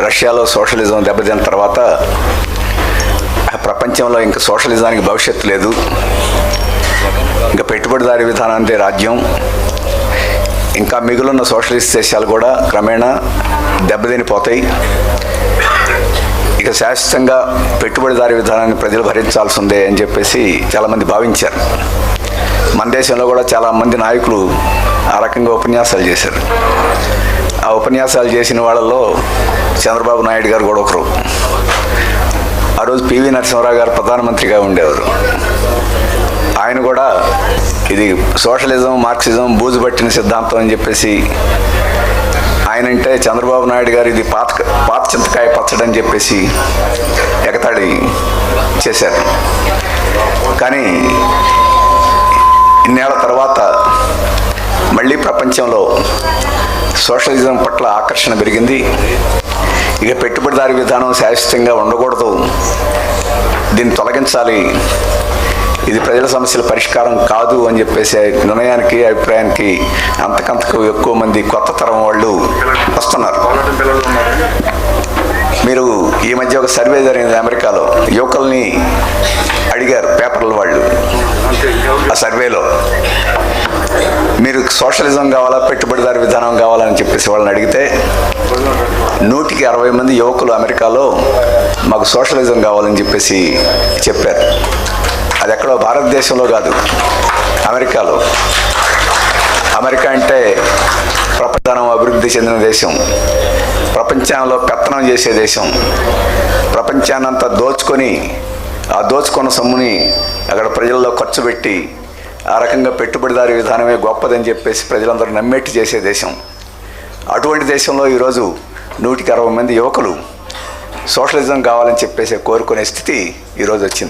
రష్యాలో సోషలిజం దెబ్బతిన్న తర్వాత ప్రపంచంలో ఇంకా సోషలిజానికి భవిష్యత్తు లేదు, ఇంకా పెట్టుబడిదారీ విధానాంతే రాజ్యం, ఇంకా మిగులున్న సోషలిస్ట్ దేశాలు కూడా క్రమేణా దెబ్బతినిపోతాయి, ఇక శాశ్వతంగా పెట్టుబడిదారీ విధానాన్ని ప్రజలు భరించాల్సి ఉందే అని చెప్పేసి చాలామంది భావించారు. మన దేశంలో కూడా చాలామంది నాయకులు ఆ రకంగా ఉపన్యాసాలు చేశారు. ఆ ఉపన్యాసాలు చేసిన వాళ్ళల్లో చంద్రబాబు నాయుడు గారు కూడా ఒకరు. ఆ రోజు పివి నరసింహారావు గారు ప్రధానమంత్రిగా ఉండేవారు. ఆయన కూడా ఇది సోషలిజం మార్క్సిజం బూజు పట్టిన సిద్ధాంతం అని చెప్పేసి ఆయన అంటే చంద్రబాబు నాయుడు గారు ఇది పాత చింతకాయ పచ్చడి అని చెప్పేసి ఎగతాళి చేశారు. కానీ ఇన్నేళ్ల తర్వాత మళ్ళీ ప్రపంచంలో సోషలిజం పట్ల ఆకర్షణ పెరిగింది. ఇక పెట్టుబడిదారీ విధానం శాశ్వతంగా ఉండకూడదు, దీన్ని తొలగించాలి, ఇది ప్రజల సమస్యల పరిష్కారం కాదు అని చెప్పేసి నిర్ణయానికి అభిప్రాయానికి అంతకంతకు ఎక్కువ మంది కొత్త తరం వాళ్ళు వస్తున్నారు. మీరు ఈ మధ్య ఒక సర్వే జరిగింది అమెరికాలో, యువకుల్ని అడిగారు పేపర్ల వాళ్ళు. ఆ సర్వేలో మీరు సోషలిజం కావాలా పెట్టుబడిదారీ విధానం కావాలని చెప్పేసి వాళ్ళని అడిగితే 100కి 60 మంది యువకులు అమెరికాలో మాకు సోషలిజం కావాలని చెప్పేసి చెప్పారు. అది ఎక్కడో భారతదేశంలో కాదు, అమెరికాలో. అమెరికా అంటే ప్రపంచం అభివృద్ధి చెందిన దేశం, ప్రపంచంలో పెత్తనం చేసే దేశం, ప్రపంచాన్నంతా దోచుకొని ఆ దోచుకున్న సొమ్ముని అక్కడ ప్రజల్లో ఖర్చు పెట్టి ఆ రకంగా పెట్టుబడిదారీ విధానమే గొప్పదని చెప్పేసి ప్రజలందరూ నమ్మేట్టు చేసే దేశం. అటువంటి దేశంలో ఈరోజు 100కి 60 మంది యువకులు సోషలిజం కావాలని చెప్పేసి కోరుకునే స్థితి ఈరోజు వచ్చింది.